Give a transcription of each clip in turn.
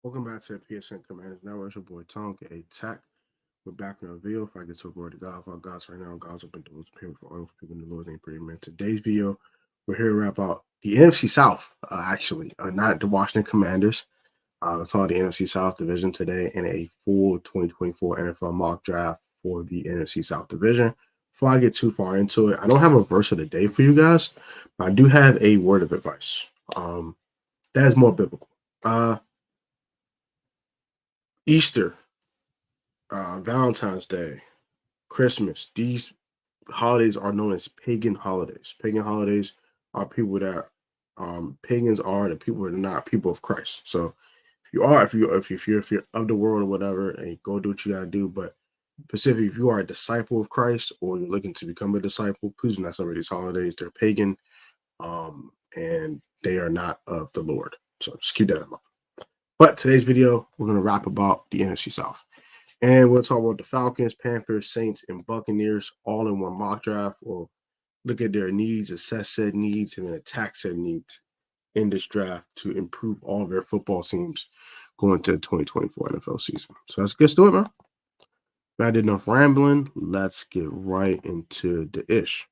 Welcome back to the PSN Commanders Network. It's your boy Tonk, a tech. We're back in a video. If I get to a word to God, for God's right now, God's open doors, payment for all people in the Lord's name, pretty man. Today's video, we're here to wrap out the NFC South, not the Washington Commanders. It's all the NFC South division today in a full 2024 NFL mock draft for the NFC South division. Before I get too far into it, I don't have a verse of the day for you guys, but I do have a word of advice. That is more biblical. Easter, Valentine's Day, Christmas, these holidays are known as pagan holidays. Pagan holidays are people that pagans are the people that are not people of Christ. So if you're of the world or whatever, and go do what you gotta do, but specifically if you are a disciple of Christ or you're looking to become a disciple, please do not celebrate these holidays. They're pagan, and they are not of the Lord. So just keep that in mind. But today's video, we're gonna rap about the NFC South. And we'll talk about the Falcons, Panthers, Saints, and Buccaneers all in one mock draft. We'll look at their needs, assess said needs, and then attack said needs in this draft to improve all of their football teams going to the 2024 NFL season. So let's get to it, man. If I did enough rambling, let's get right into the ish.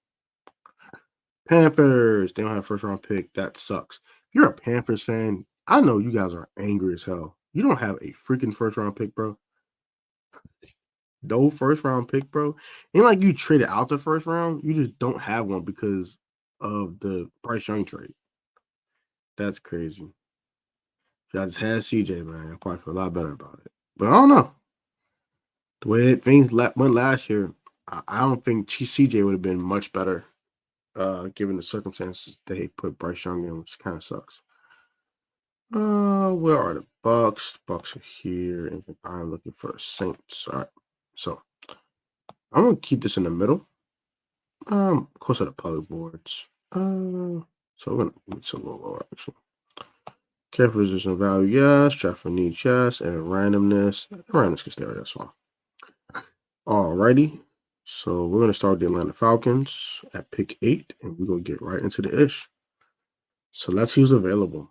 Panthers, they don't have a first round pick. That sucks. If you're a Panthers fan, I know you guys are angry as hell. You don't have a freaking first round pick, bro. No first round pick, bro. Ain't like you traded out the first round. You just don't have one because of the Bryce Young trade. That's crazy. If I just had CJ, man, I probably feel a lot better about it. But I don't know. The way things went last year, I don't think CJ would have been much better given the circumstances they put Bryce Young in, which kind of sucks. Where are the Bucs? The Bucs are here, and I'm looking for the Saints. All right, so I'm gonna keep this in the middle. Close to the public boards. So we're gonna it's a little lower actually. Careful position value, yes. Draft for needs, yes. And randomness. Randomness can stay right, that's fine. Alrighty. So we're gonna start the Atlanta Falcons at pick 8, and we're gonna get right into the ish. So let's see who's available.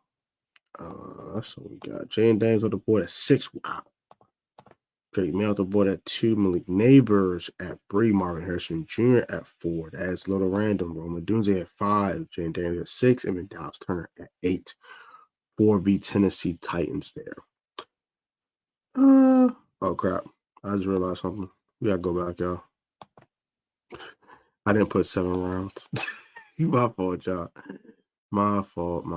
So we got Jane Daniels on the board at 6. Wow. Drake May off the board at 2. Malik Neighbors at 3. Marvin Harrison Jr. at 4. That is a little random. Roma Dunze at 5. Jane Daniels at 6. And then Dallas Turner at 8. 4B Tennessee Titans there. Oh crap. I just realized something. We gotta go back, y'all. I didn't put 7 rounds. My fault, y'all. My fault. We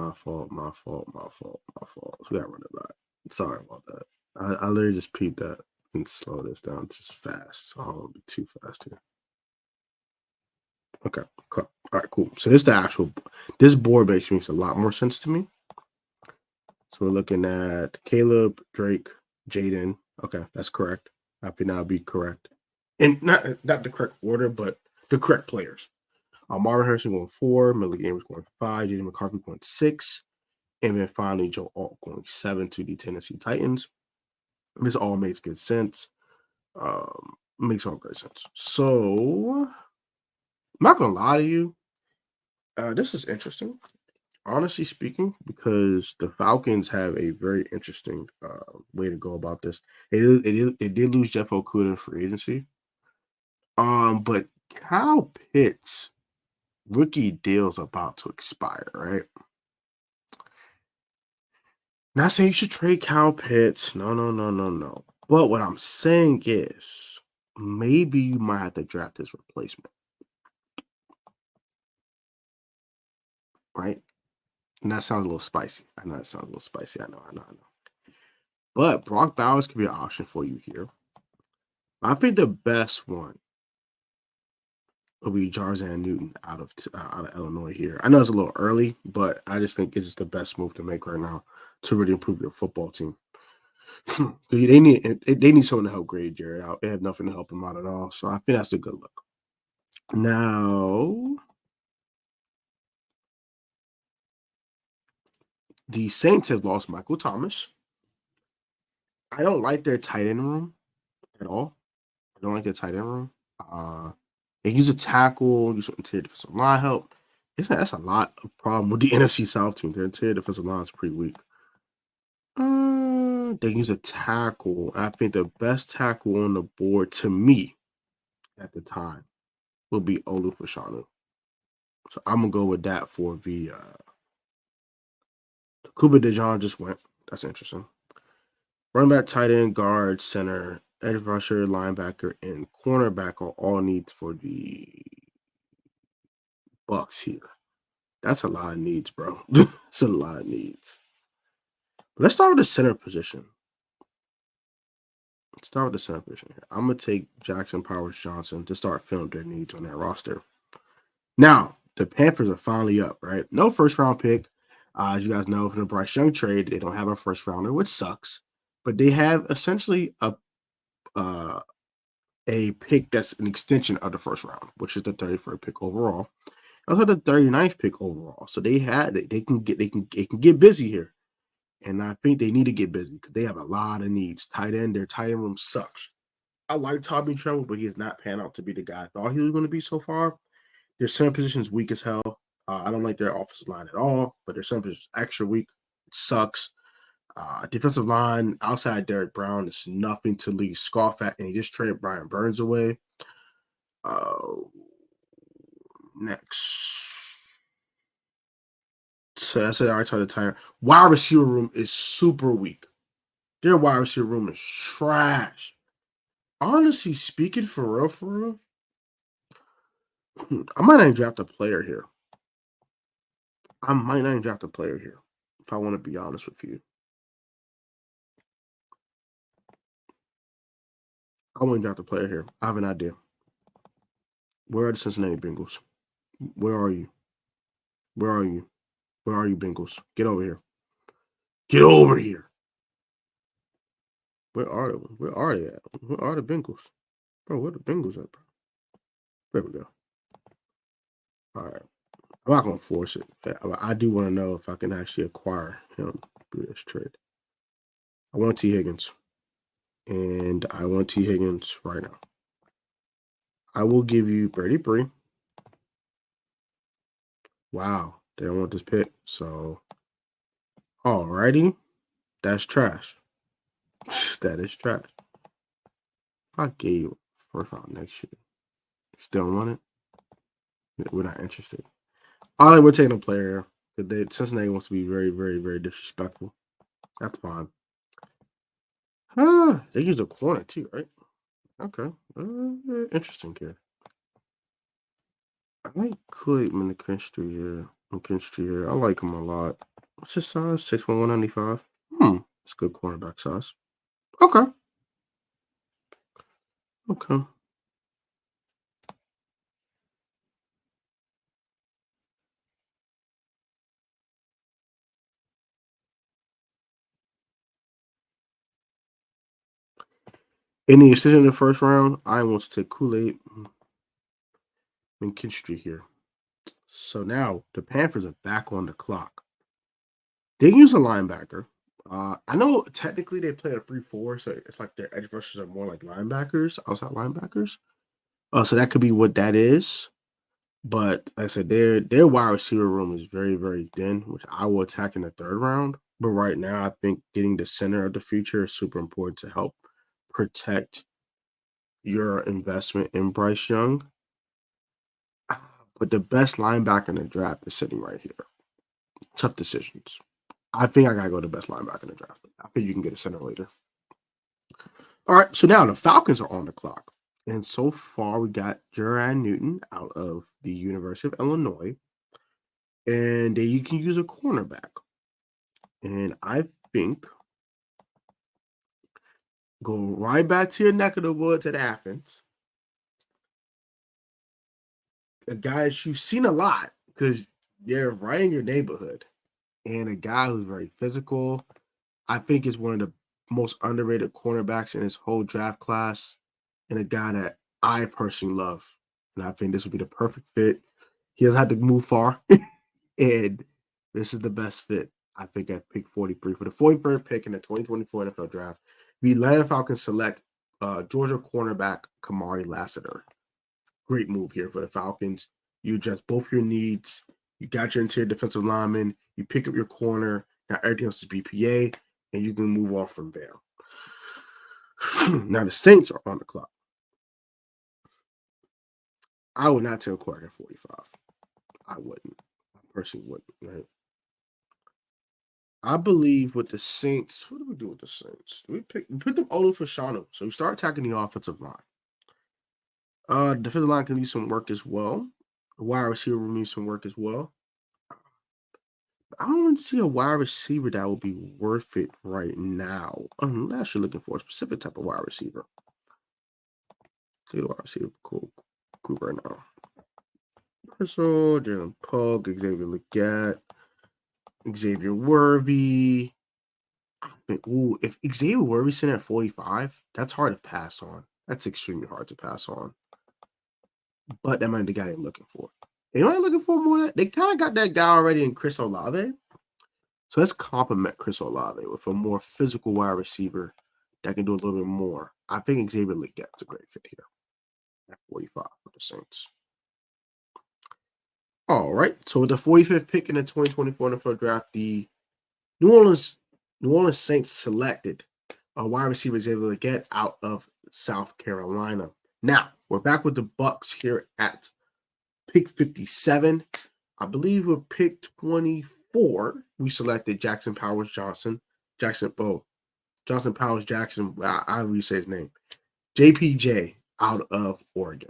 gotta run it back. Sorry about that. I literally just peeped that and slow this down just fast. I don't want to be too fast here. Okay, cool. All right, cool. So this board makes a lot more sense to me. So we're looking at Caleb, Drake, Jaden. Okay, that's correct. I think that'll be correct. And not the correct order, but the correct players. Marvin Harrison going 4, Malik Neighbors going 5, Jaden McCarthy going 6, and then finally Joe Alt going 7 to the Tennessee Titans. This all makes good sense. Makes all great sense. So, I'm not gonna lie to you. This is interesting, honestly speaking, because the Falcons have a very interesting way to go about this. It did lose Jeff Okuda for agency. But Kyle Pitts rookie deal's about to expire, right? Not saying you should trade Kyle Pitts. No. But what I'm saying is maybe you might have to draft his replacement. Right? And that sounds a little spicy. I know that sounds a little spicy. I know. But Brock Bowers could be an option for you here. I think the best one will be Jarzan Newton out of Illinois here. I know it's a little early, but I just think it's just the best move to make right now to really improve your football team. they need someone to help grade Jared out. They have nothing to help him out at all. So I think that's a good look. Now, the Saints have lost Michael Thomas. I don't like their tight end room at all. I don't like their tight end room. They use a tackle, use some interior defensive line help. That's a lot of problem with the NFC South team. Their interior defensive line is pretty weak. They use a tackle. I think the best tackle on the board to me at the time will be Olufashanu. So I'm gonna go with that for the Kuba DeJohn just went. That's interesting. Running back, tight end, guard, center, edge rusher, linebacker, and cornerback are all needs for the Bucs here. That's a lot of needs, bro. It's a lot of needs. But let's start with the center position. Let's start with the center position here. I'm gonna take Jackson Powers Johnson to start filling their needs on that roster. Now, the Panthers are finally up, right? No first round pick. As you guys know, from the Bryce Young trade, they don't have a first rounder, which sucks. But they have essentially a pick that's an extension of the first round, which is the 33rd pick overall. Also the 39th pick overall. So they can get busy here. And I think they need to get busy because they have a lot of needs. Tight end, their tight end room sucks. I like Tommy Trevor, but he has not panned out to be the guy I thought he was going to be so far. Their center position is weak as hell. I don't like their offensive line at all, but their center position is extra weak. It sucks. Defensive line outside Derek Brown is nothing to leave scoff at, and he just traded Brian Burns away. Next. So that's it. I already told the tire. Wide receiver room is super weak. Their wide receiver room is trash. Honestly speaking, for real, I might not even draft a player here. If I want to be honest with you. I want to draft a player here. I have an idea. Where are the Cincinnati Bengals? Where are you? Where are you? Where are you, Bengals? Get over here. Get over here. Where are they? Where are they at? Where are the Bengals? Bro, where the Bengals at, bro? There we go. All right. I'm not going to force it. I do want to know if I can actually acquire him through this trade. I want T. Higgins. And I want T. Higgins right now. I will give you Brady Bree. Wow. They don't want this pick. So, alrighty. That's trash. That is trash. I gave you first round next year. Still want it? We're not interested. All right, we're taking a player. Cincinnati wants to be very, very, very disrespectful. That's fine. They use a corner too, right? Okay. Interesting kid. I like Kool-Aid McKinstry here. I like him a lot. What's his size? 6'1", 195. It's good cornerback size. Okay. Any decision in the first round, I want to take Kool-Aid McKinstry here. So now the Panthers are back on the clock. They use a linebacker. I know technically they play a 3-4, so it's like their edge rushers are more like linebackers, outside linebackers. So that could be what that is. But like I said, their wide receiver room is very, very thin, which I will attack in the third round. But right now, I think getting the center of the future is super important to help protect your investment in Bryce Young. But the best linebacker in the draft is sitting right here. Tough decisions. I think I gotta go to the best linebacker in the draft. I think you can get a center later. All right, so now the Falcons are on the clock. And so far, we got Jerron Newton out of the University of Illinois. And you can use a cornerback. And I think go right back to your neck of the woods at Athens. A guy that you've seen a lot because they're right in your neighborhood. And a guy who's very physical. I think is one of the most underrated cornerbacks in his whole draft class. And a guy that I personally love. And I think this would be the perfect fit. He doesn't have to move far. And this is the best fit, I think, at pick 43. For the 43rd pick in the 2024 NFL Draft, the Atlanta Falcons select Georgia cornerback Kamari Lassiter. Great move here for the Falcons. You address both your needs. You got your interior defensive lineman. You pick up your corner. Now everything else is BPA. and you can move on from there. Now the Saints are on the clock. I would not take a quarterback at 45. I wouldn't. I personally wouldn't, right? I believe with the Saints, what do we do with the Saints? We put them all for Shanu. So we start attacking the offensive line. Defensive line can need some work as well. The wide receiver will need some work as well. I don't see a wide receiver that will be worth it right now, unless you're looking for a specific type of wide receiver. See the wide receiver cool group right now. Personal, Jalen Polk, Xavier Leggett, Xavier Worthy. Ooh, if Xavier Worthy's sitting at 45, that's hard to pass on. That's extremely hard to pass on. But that might be the guy they're looking for. They might be looking for more of that. They kind of got that guy already in Chris Olave. So let's complement Chris Olave with a more physical wide receiver that can do a little bit more. I think Xavier Leggett's a great fit here at 45 for the Saints. All right. So with the 45th pick in the 2024 NFL draft, the New Orleans Saints selected a wide receiver Xavier Leggett out of South Carolina. Now, we're back with the Bucs here at pick 57. I believe with pick 24, we selected Jackson Powers Johnson. Johnson Powers Jackson, I really say his name. JPJ out of Oregon.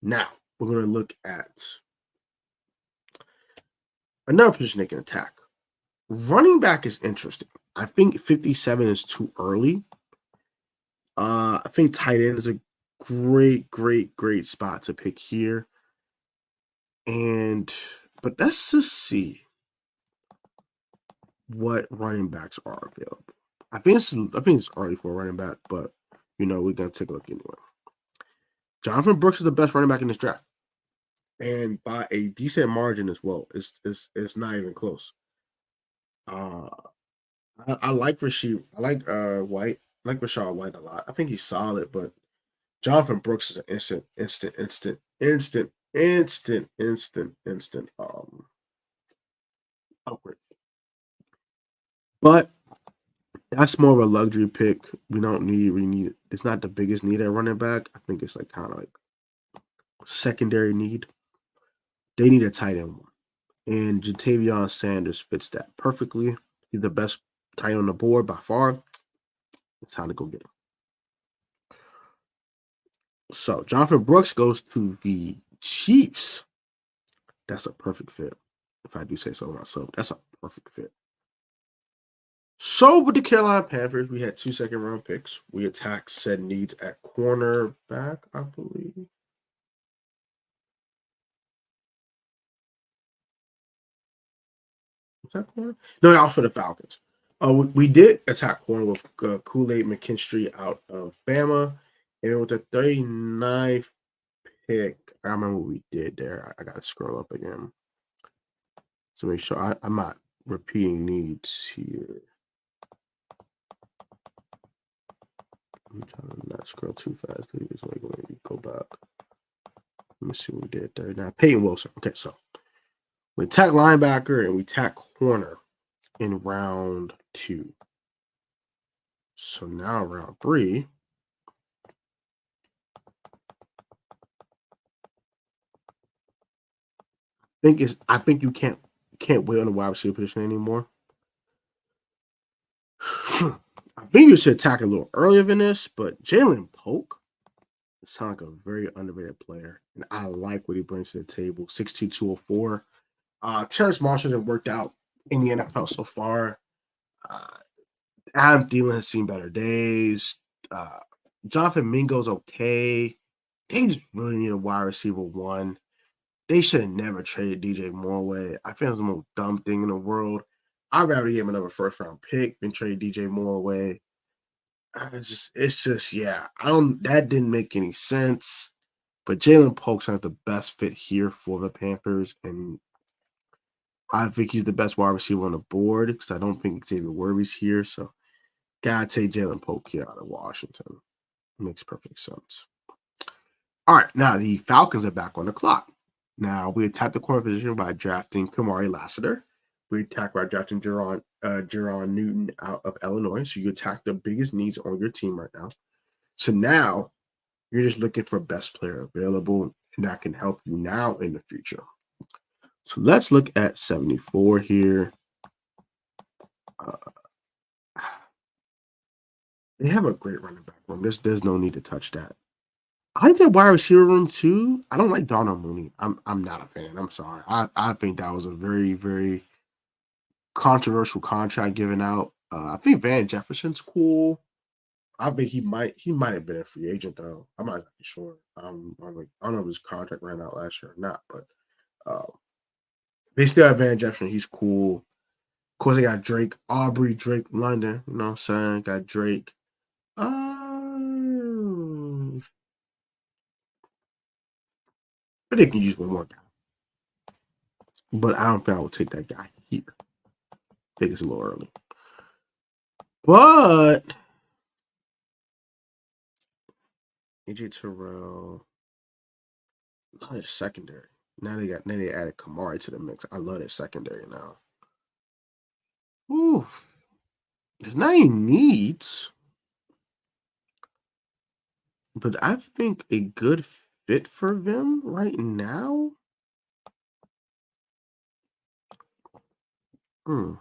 Now, we're going to look at another position they can attack. Running back is interesting. I think 57 is too early. I think tight end is a great spot to pick here. But let's just see what running backs are available. I think it's early for a running back, but we're gonna take a look anyway. Jonathan Brooks is the best running back in this draft, and by a decent margin as well. It's not even close. I like Rasheed. I like White. I like Rashad White a lot. I think he's solid, but Jonathan Brooks is an instant upgrade. But that's more of a luxury pick. We need it's not the biggest need at running back. I think it's like kind of like secondary need. They need a tight end one. And Jatavion Sanders fits that perfectly. He's the best tight end on the board by far. It's time to go get him. So Jonathan Brooks goes to the Chiefs. That's a perfect fit. If I do say so myself, that's a perfect fit. So with the Carolina Panthers, we had 2 second-round picks. We attacked said needs at cornerback, I believe. Was that corner? No, that was for the Falcons. We did attack corner with Kool-Aid McKinstry out of Bama. And with the 39th pick, I remember what we did there. I got to scroll up again to make sure I'm not repeating needs here. I'm trying to not scroll too fast because it's like when you go back. Let me see what we did there. Now, Peyton Wilson. Okay, so we attack linebacker and we attack corner in round 2. So now round 3. I think you can't wait on the wide receiver position anymore. I think you should attack a little earlier than this, but Jalen Polk sounds like a very underrated player, and I like what he brings to the table. 6'2", 204. Terrence Marshall has worked out in the NFL so far. Adam Thielen has seen better days. Jonathan Mingo's okay. They just really need a wide receiver one. They should have never traded DJ Moore away. I think it's the most dumb thing in the world. I'd rather give him another first-round pick than trade DJ Moore away. That didn't make any sense. But Jalen Polk sounds the best fit here for the Panthers, and I think he's the best wide receiver on the board because I don't think Xavier Worthy's here. So, gotta take Jalen Polk here out of Washington. Makes perfect sense. All right, now the Falcons are back on the clock. Now we attacked the corner position by drafting Kamari Lassiter We attack by drafting Jaron Newton out of Illinois. So you attack the biggest needs on your team right now. So now you're just looking for best player available, and that can help you now in the future. So let's look at 74 here. They have a great running back room. There's no need to touch that. I like that wide receiver room too. I don't like Darnell Mooney. I'm not a fan. I'm sorry. I think that was a very, very controversial contract given out. I think Van Jefferson's cool. I think he might have been a free agent though. I'm not sure. I don't know if his contract ran out last year or not, but they still have Van Jefferson. He's cool. Of course, they got Drake, Aubrey, Drake, London. You know what I'm saying? Got Drake. But they can use one more guy. But I don't think I would take that guy here. I think it's a little early. But AJ Terrell. I love their secondary. Now they added Kamari to the mix. I love their secondary now. Oof. There's not any needs. But I think a good fit for them right now. You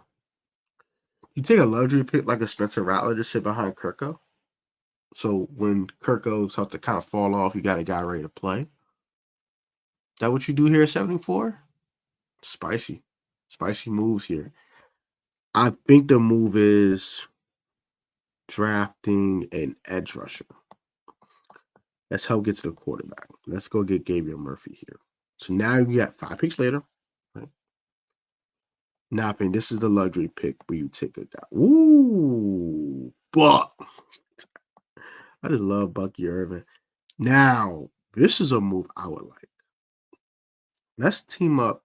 take a luxury pick like a Spencer Rattler to sit behind Kirko. So when Kirko starts to kind of fall off, you got a guy ready to play. Is that what you do here at 74? Spicy moves here. I think the move is drafting an edge rusher. Let's help get to the quarterback. Let's go get Gabriel Murphy here. So now you got 5 picks later. Right? Now I think this is the luxury pick where you take a guy. Ooh, Buck. I just love Bucky Irvin. Now, this is a move I would like. Let's team up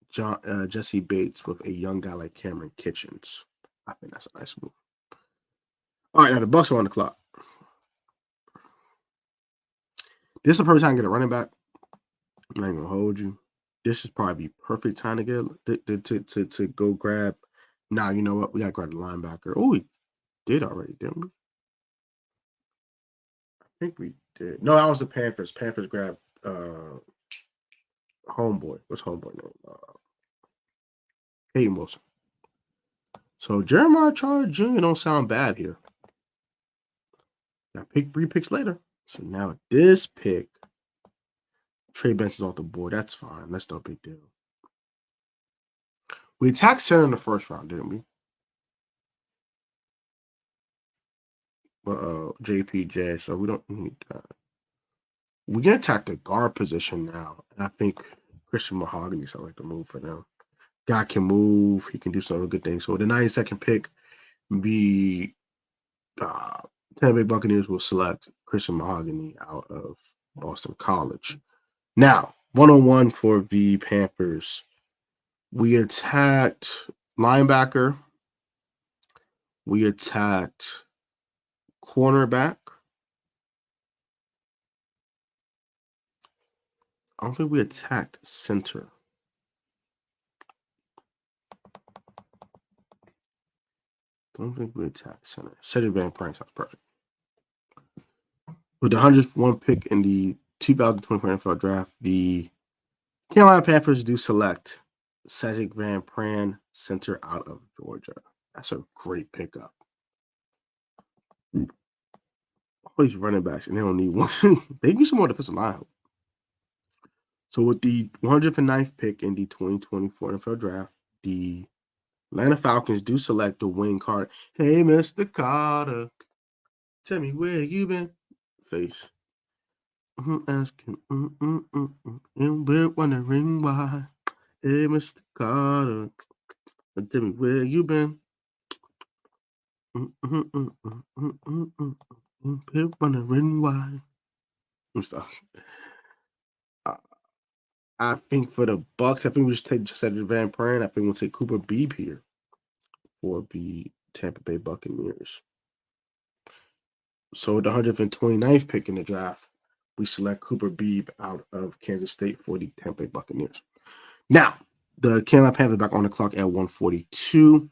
Jesse Bates with a young guy like Cameron Kitchens. I think that's a nice move. All right, now the Bucs are on the clock. This is the perfect time to get a running back. I'm not gonna hold you. This is probably the perfect time to get to go grab. Now you know what? We gotta grab the linebacker. Oh, we did already, didn't we? I think we did. No, that was the Panthers. Panthers grabbed homeboy. What's homeboy name? Hayden Wilson. So Jeremiah Charles Jr. don't sound bad here. Got pick 3 picks later. So now this pick, Trey Benson's off the board. That's fine. That's no big deal. We attacked center in the first round, didn't we? JPJ. So we don't need that. We can attack the guard position now. And I think Christian Mahogany sounds like the move for them. Guy can move. He can do some good things. So the 92nd pick, the Tampa Bay Buccaneers will select Christian Mahogany out of Boston College. Now, 101 for the Panthers. We attacked linebacker. We attacked cornerback. I don't think we attacked center. Don't think we attacked center. Cedric Van Prank sounds perfect. With the 101 pick in the 2024 NFL Draft, the Carolina Panthers do select Cedric Van Pran, center out of Georgia. That's a great pickup. All these running backs, and they don't need one. They need some more defensive line help. So with the 109th pick in the 2024 NFL Draft, the Atlanta Falcons do select the Wayne Carter. Hey, Mr. Carter, tell me where you been. Face. Asking, and we're wondering why. Hey, Mr. Carter, tell me where you been. We're wondering why. Stuff. I think for the Bucs, I think we should take Cedric Van Pran. I think we'll take Cooper Beebe here for the Tampa Bay Buccaneers. So the 129th pick in the draft, we select Cooper Beebe out of Kansas State for the Tampa Bay Buccaneers. Now, The Carolina Panthers back on the clock at 142.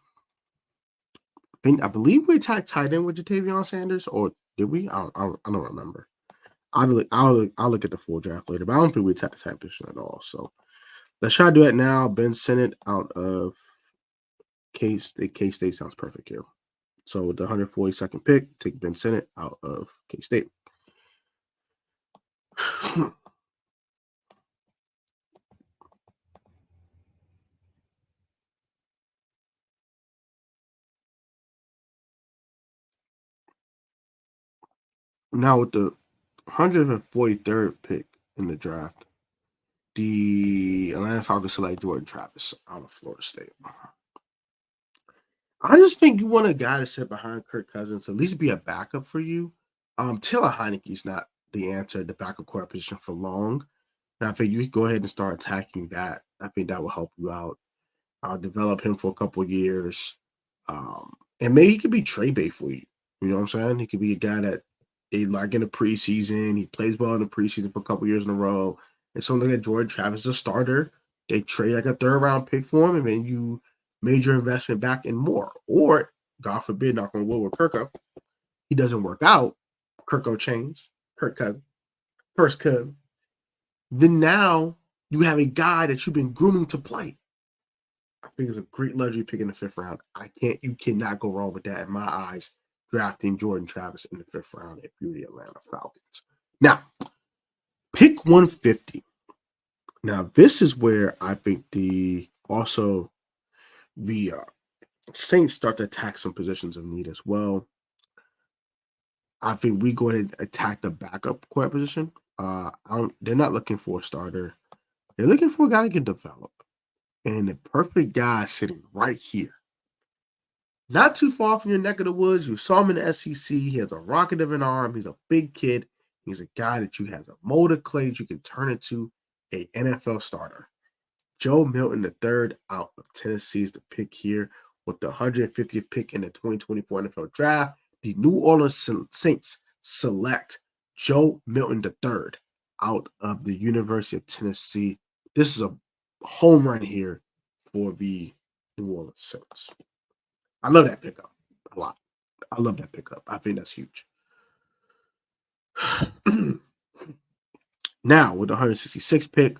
I believe we tied in with Jatavion Sanders, or did we? I don't remember. I'll look at the full draft later, but I don't think we attacked the tag position at all. So let's try to do that now. Ben Sinnott out of K-State. K-State sounds perfect here. So with the 142nd pick, take Ben Sinnott out of K-State. Now with the 143rd pick in the draft, the Atlanta Falcons select Jordan Travis out of Florida State. I just think you want a guy to sit behind Kirk Cousins, at least be a backup for you. Taylor Heineke's not the answer at the backup quarterback position for long. And I think you go ahead and start attacking that. I think that will help you out. I'll develop him for a couple of years. And maybe he could be trade bait for you. You know what I'm saying? He could be a guy that they like in the preseason. He plays well in the preseason for a couple of years in a row. And something like Jordan Travis is a starter. They trade like a third round pick for him, and then you made your investment back in more. Or, God forbid, knock on wood with Kirko, he doesn't work out. Kirko change, Kirk Cousins, first cousin. Then now you have a guy that you've been grooming to play. I think it's a great luxury pick in the 5th round. You cannot go wrong with that in my eyes, drafting Jordan Travis in the 5th round if you're the Atlanta Falcons. Now, pick 150. Now, this is where I think the Saints start to attack some positions of need as well. I think we go ahead and attack the backup quarterback position. They're not looking for a starter. They're looking for a guy that can develop. And the perfect guy sitting right here. Not too far from your neck of the woods. You saw him in the SEC. He has a rocket of an arm. He's a big kid. He's a guy that you has a mold of clay that you can turn into an NFL starter. Joe Milton III out of Tennessee is the pick here with the 150th pick in the 2024 NFL Draft. The New Orleans Saints select Joe Milton III out of the University of Tennessee. This is a home run here for the New Orleans Saints. I love that pickup a lot. I love that pickup. I think that's huge. Now, with the 166th pick,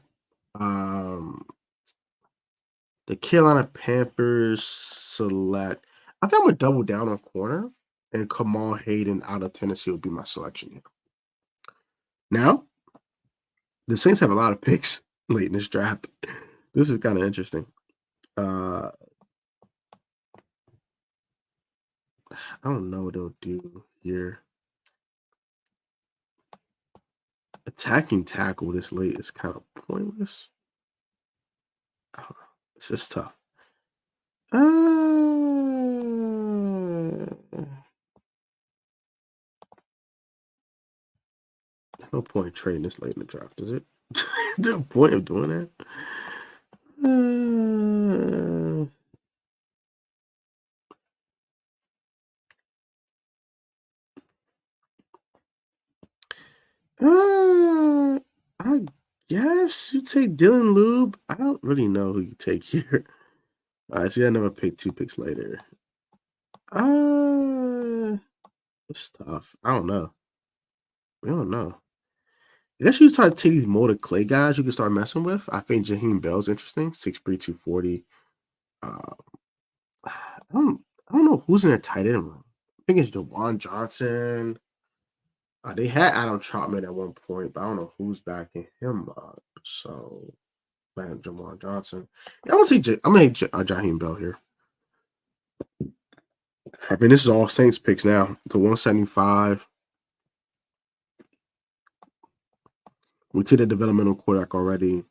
the Carolina Panthers select. I think I'm going to double down on corner, and Kamal Hayden out of Tennessee will be my selection here. Now, the Saints have a lot of picks late in this draft. This is kind of interesting. I don't know what they'll do here. Attacking tackle this late is kind of pointless. I don't know. It's just tough. There's no point in trading this late in the draft, is it? There's no point of doing that. I guess you take Dylan Lube. I don't really know who you take here. All right, so you never pick 2 picks later. It's tough. I don't know. We don't know. I guess you start to take these molded clay guys you can start messing with. I think Jaheim Bell's interesting. 6'3", 240. I don't know who's in a tight end room. I think it's Jawan Johnson. They had Adam Troutman at one point, but I don't know who's backing him up. So, man, Jawan Johnson. Yeah, I'm gonna take Jaheim Bell here. I mean, this is all Saints picks now. To 175. We took the developmental quarterback already.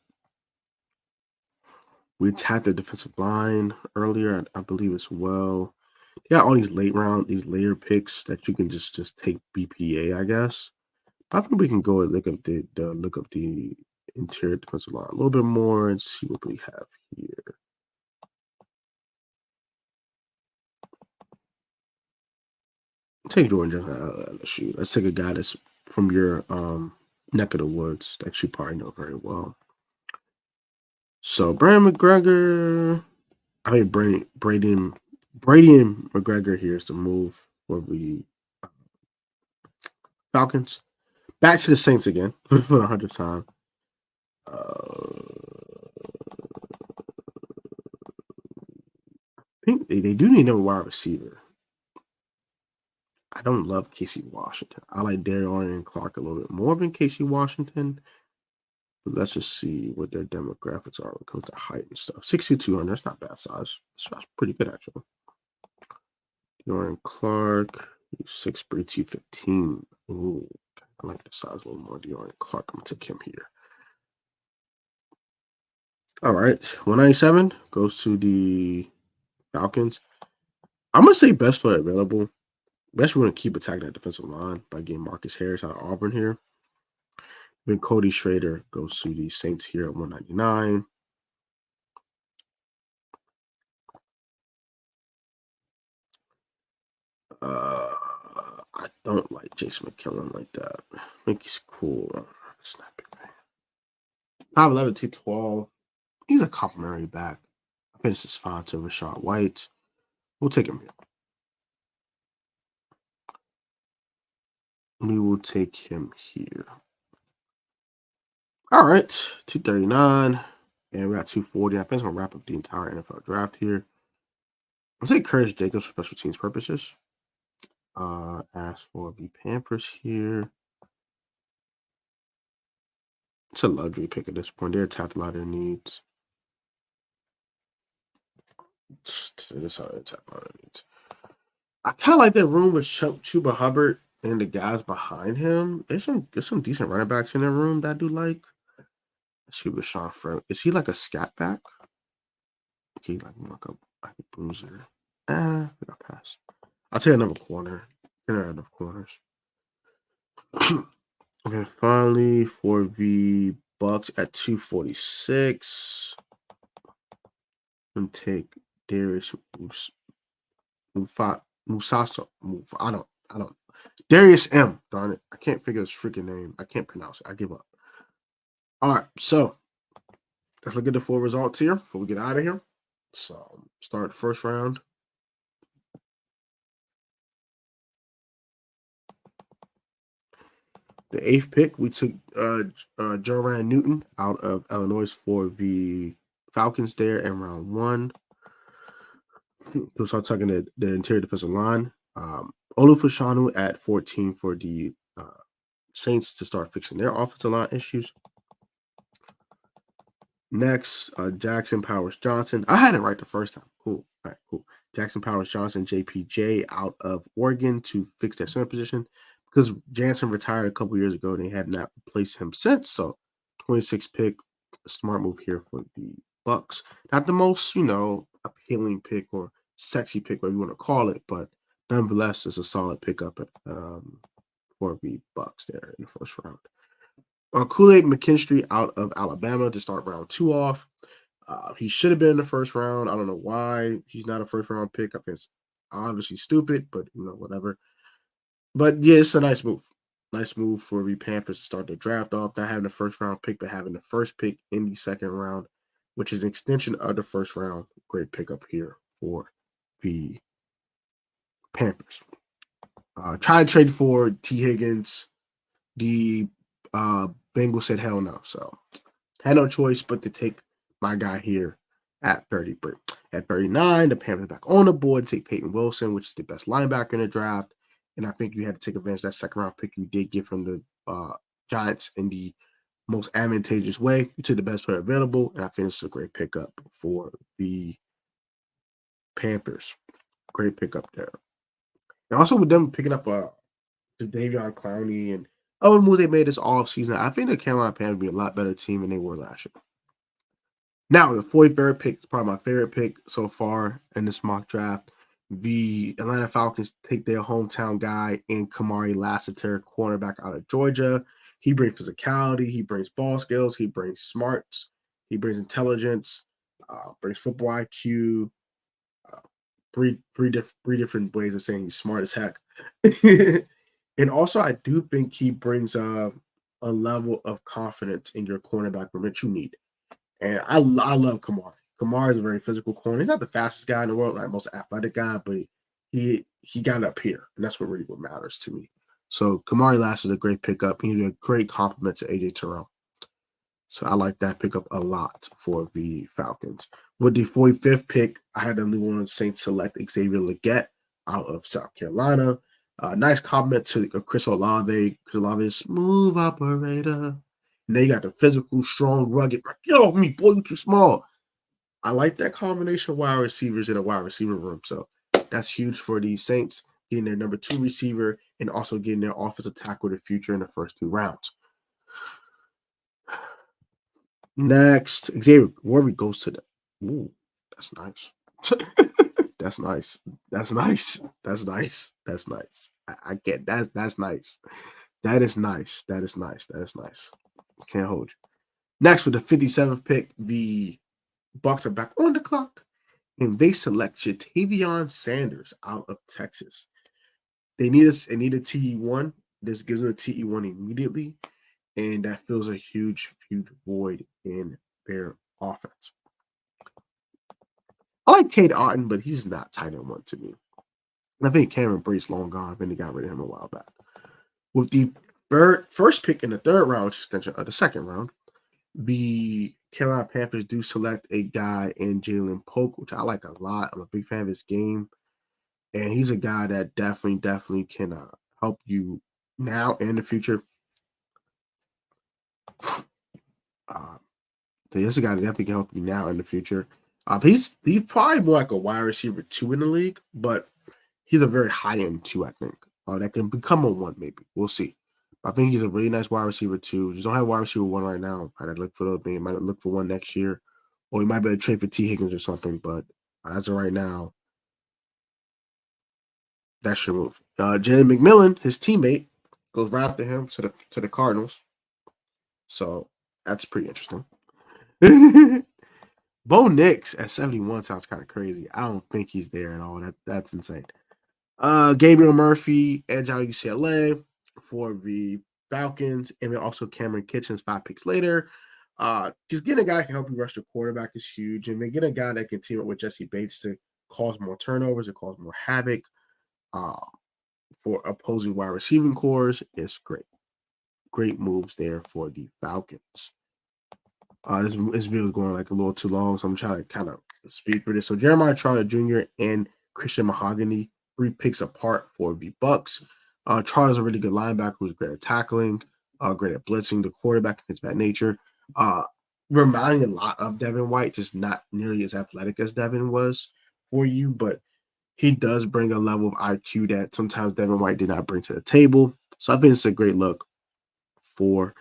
We attacked the defensive line earlier, I believe, as well. You got all these these later picks that you can just take BPA, I guess. But I think we can go and look up the interior defensive line a little bit more and see what we have here. Take Jordan Johnson. Shoot, let's take a guy that's from your neck of the woods that you probably know very well. So Brandon McGregor, Brady and McGregor here is the move for the Falcons. Back to the Saints again for the 100th time. I think they do need a wide receiver. I don't love Casey Washington. I like Darian Clark a little bit more than Casey Washington. But let's just see what their demographics are when it comes to height and stuff. 6'2", that's not bad size. That's pretty good, actually. Darian Clark, 6'3", 215. Ooh, I like the size a little more. Darian Clark, I'm going to take him here. All right, 197 goes to the Falcons. I'm going to say best player available. Best we're going to keep attacking that defensive line by getting Marcus Harris out of Auburn here. Then Cody Schrader goes to the Saints here at 199. I don't like Jason McKinnon like that. I think he's cool. It's not a big fan. 5'11", 212. He's a complimentary back. I think this is fine to Rashad White. We'll take him here. We will take him here. All right, 239. And we got 240. I think it's going to wrap up the entire NFL draft here. I'll say Curtis Jacobs for special teams purposes. As for the Panthers here, it's a luxury pick at this point. They're tapped a lot of their needs. This how they tap a lot of needs. I kind of like that room with Chuba Hubbard and the guys behind him. There's some decent running backs in that room that I do like. Let's see what Sean Frey. Is he like a scat back? Okay, like a bruiser. I got pass. I'll take another corner. There are enough corners. Okay, finally for the Bucs at 246. I'm gonna take Darius Musasa. I don't. Darius M. Darn it. I can't figure his freaking name. I can't pronounce it. I give up. All right, so let's look at the full results here before we get out of here. So start the first round. The 8th pick, we took Joran Newton out of Illinois for the Falcons there in round 1. We'll start talking the interior defensive line. Olufashanu at 14 for the Saints to start fixing their offensive line issues. Next, Jackson Powers Johnson. I had it right the first time. Cool. All right, cool. Jackson Powers Johnson, JPJ out of Oregon to fix their center position because Jansen retired a couple years ago and they have not replaced him since. So, 26 pick, a smart move here for the Bucs. Not the most, appealing pick or sexy pick, whatever you want to call it, but nonetheless, it's a solid pickup for the Bucs there in the first round. Kool-Aid McKinstry out of Alabama to start round 2 off. He should have been in the first round. I don't know why he's not a first-round pick. I think it's obviously stupid, but, whatever. But, yeah, it's a nice move. Nice move for the Panthers to start the draft off, not having the first-round pick, but having the first pick in the second round, which is an extension of the first round. Great pickup here for the Panthers. Try to trade for T. Higgins. The Bengals said hell no. So had no choice but to take my guy here at 33. At 39, the Panthers back on the board to take Peyton Wilson, which is the best linebacker in the draft. And I think you had to take advantage of that second round pick you did get from the Giants in the most advantageous way. You took the best player available, and I think it's a great pickup for the Panthers. Great pickup there. And also with them picking up Davion Clowney and other move they made this offseason, I think the Carolina Panthers will be a lot better team than they were last year. Now, the 43rd pick is probably my favorite pick so far in this mock draft. The Atlanta Falcons take their hometown guy in Kamari Lassiter, cornerback out of Georgia. He brings physicality. He brings ball skills. He brings smarts. He brings intelligence. Brings football IQ. Three different ways of saying he's smart as heck. And also, I do think he brings a level of confidence in your cornerback room that you need. And I love Kamari. Kamari is a very physical corner. He's not the fastest guy in the world, like most athletic guy, but he got up here, and that's what matters to me. So Kamari Lash is a great pickup. He'd be a great compliment to AJ Terrell. So I like that pickup a lot for the Falcons. With the 45th pick, I had the New Orleans Saints select Xavier Legette out of South Carolina. Nice compliment to Chris Olave. Chris Olave is smooth operator. And they got the physical, strong, rugged. Get off me, boy, you too small. I like that combination of wide receivers in a wide receiver room. So that's huge for the Saints, getting their number 2 receiver and also getting their offensive tackle of the future in the first 2 rounds. Next, Xavier Worthy goes to the. Ooh, that's nice. That's nice. That's nice. That's nice. That's nice. I get that. That's nice. That is nice. That is nice. That is nice. Can't hold you. Next, with the 57th pick, the Bucs are back on the clock, and they select Jatavion Sanders out of Texas. They need a TE1. This gives them a TE1 immediately, and that fills a huge, huge void in their offense. I like Cade Otton, but he's not tight end 1 to me. I think Cameron Brate's long gone. I think they got rid of him a while back. With the first pick in the 3rd round, extension of the 2nd round, the Carolina Panthers do select a guy in Jalen Polk, which I like a lot. I'm a big fan of his game. And he's a guy that definitely can help you now and in the future. He's a guy that definitely can help you now in the future. He's probably more like a wide receiver 2 in the league, but he's a very high-end 2, I think. That can become a 1, maybe. We'll see. I think he's a really nice wide receiver 2. Just don't have wide receiver 1 right now. I'd look for those. Might look for 1 next year. Or he might be able to trade for T. Higgins or something. But as of right now, that's your move. Jalen McMillan, his teammate, goes right after him to the Cardinals. So that's pretty interesting. Bo Nix at 71 sounds kind of crazy. I don't think he's there at all. That's insane. Gabriel Murphy, edge out of UCLA for the Falcons, and then also Cameron Kitchens 5 picks later. Just getting a guy that can help you rush the quarterback is huge, and then getting a guy that can team up with Jesse Bates to cause more turnovers and cause more havoc for opposing wide receiving cores is great. Great moves there for the Falcons. This video is going like a little too long, so I'm trying to kind of speed through this. So Jeremiah Trotter Jr. and Christian Mahogany, 3 picks apart for the Bucs. Trotter's a really good linebacker who's great at tackling, great at blitzing the quarterback, things of that nature. Reminding a lot of Devin White, just not nearly as athletic as Devin was for you, but he does bring a level of IQ that sometimes Devin White did not bring to the table. So I think it's a great look for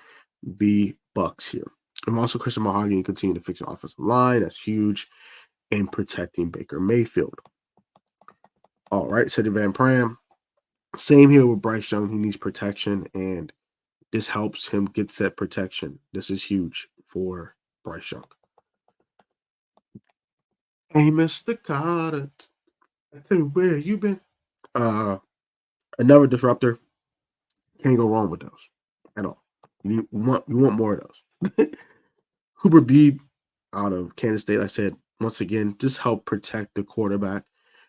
the Bucs here. And also Christian Mahogany continue to fix the offensive line. That's huge in protecting Baker Mayfield. All right, Cedric Van Pram. Same here with Bryce Young. He needs protection, and this helps him get that protection. This is huge for Bryce Young. Hey, Mr. Carter, tell me where you been. Another disruptor. Can't go wrong with those at all. You want more of those. Cooper Beebe out of Kansas State, I said, once again, just help protect the quarterback.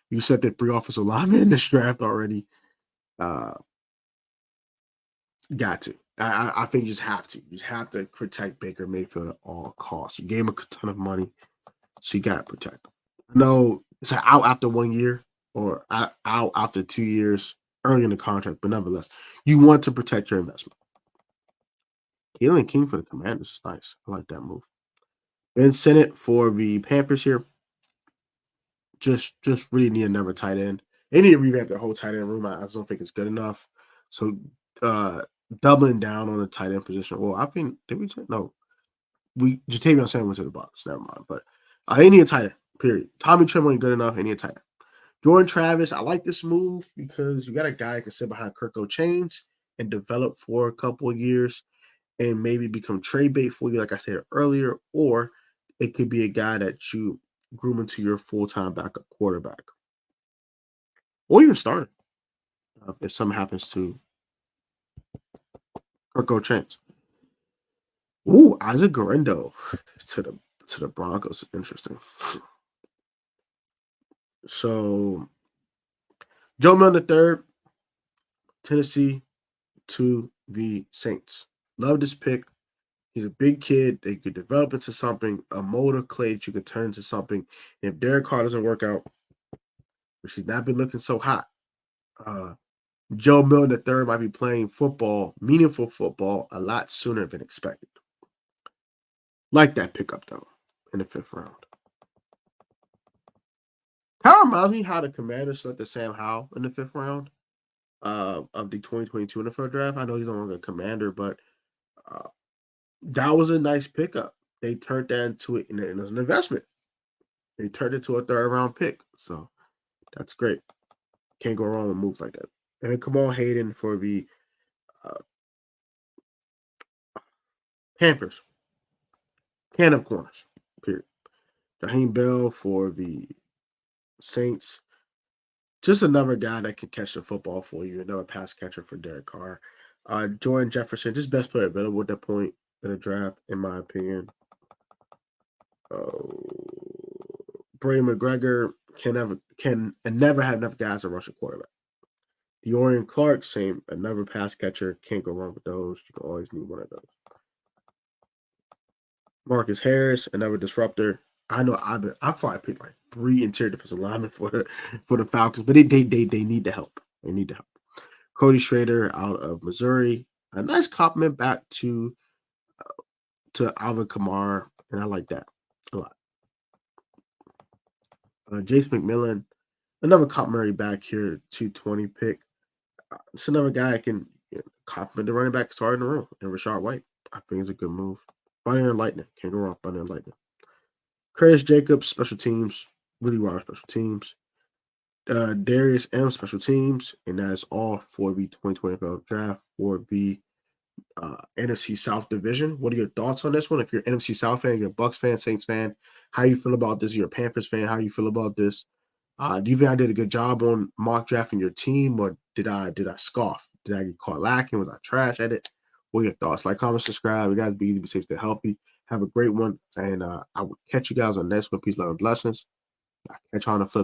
You said that 3 offensive linemen in this draft already. Got to. I think you just have to. You just have to protect Baker Mayfield at all costs. You gave him a ton of money, so you got to protect him. I know it's out after 1 year or out after 2 years early in the contract, but nevertheless, you want to protect your investment. Keelan King for the Commanders is nice. I like that move. Ben Sinnott for the Panthers here. Just really need another tight end. They need to revamp their whole tight end room. I just don't think it's good enough. So doubling down on the tight end position. Well, I think did we no. Jatavion Sanders went to the Bucs. Never mind. But they need a tight end. Period. Tommy Tremble ain't good enough. They need a tight end. Jordan Travis, I like this move because you got a guy that can sit behind Kirk Chains and develop for a couple of years and maybe become trade bait for you, like I said earlier, or it could be a guy that you groom into your full-time backup quarterback. Or even starter if something happens to Kirk Chains. Ooh, Isaac Garendo to the to the Broncos. Interesting. So Joe Milton III, Tennessee to the Saints. Love this pick. He's a big kid. They could develop into something, a mold of clay that you could turn into something. And if Derek Carr doesn't work out, which he's not been looking so hot, Joe Milton III might be playing football, meaningful football, a lot sooner than expected. Like that pickup, though, in the 5th round. Kind of reminds me how the Commanders selected Sam Howell in the 5th round of the 2022 NFL draft. I know he's no longer a Commander, but that was a nice pickup. They turned that into it, and it was an investment. They turned it to a 3rd round pick. So that's great. Can't go wrong with moves like that. And then Kamal Hayden for the Panthers. Can of corners, period. Jaheim Bell for the Saints. Just another guy that can catch the football for you. Another pass catcher for Derek Carr. Jordan Jefferson, just best player available at that point in the draft, in my opinion. Brady McGregor can never have enough guys to rush a quarterback. De'Orian Clark, same, another pass catcher. Can't go wrong with those. You can always need one of those. Marcus Harris, another disruptor. I know I probably picked like 3 interior defensive linemen for the Falcons, but they need the help. They need the help. Cody Schrader out of Missouri. A nice compliment back to Alvin Kamara, and I like that a lot. Jace McMillan, another complimentary back here, 220 pick. It's another guy that can compliment the running back starting in the room, and Rashad White. I think it's a good move. Thunder and Lightning. Can't go wrong. Thunder and Lightning. Curtis Jacobs, special teams. Willie Ross, special teams. Darius M, special teams. And that is all for the 2025 draft for the NFC South division. What are your thoughts on this one? If you're an NFC South fan, you're a Bucs fan, Saints fan, how you feel about this? You're a Panthers fan, how do you feel about this? Do you think I did a good job on mock drafting your team, or did I scoff? Did I get caught lacking? Was I trash at it? What are your thoughts? Like, comment, subscribe. You guys be easy, be safe, stay healthy. Have a great one, and I will catch you guys on the next one. Peace, love, and blessings. I'll catch you on the flip side.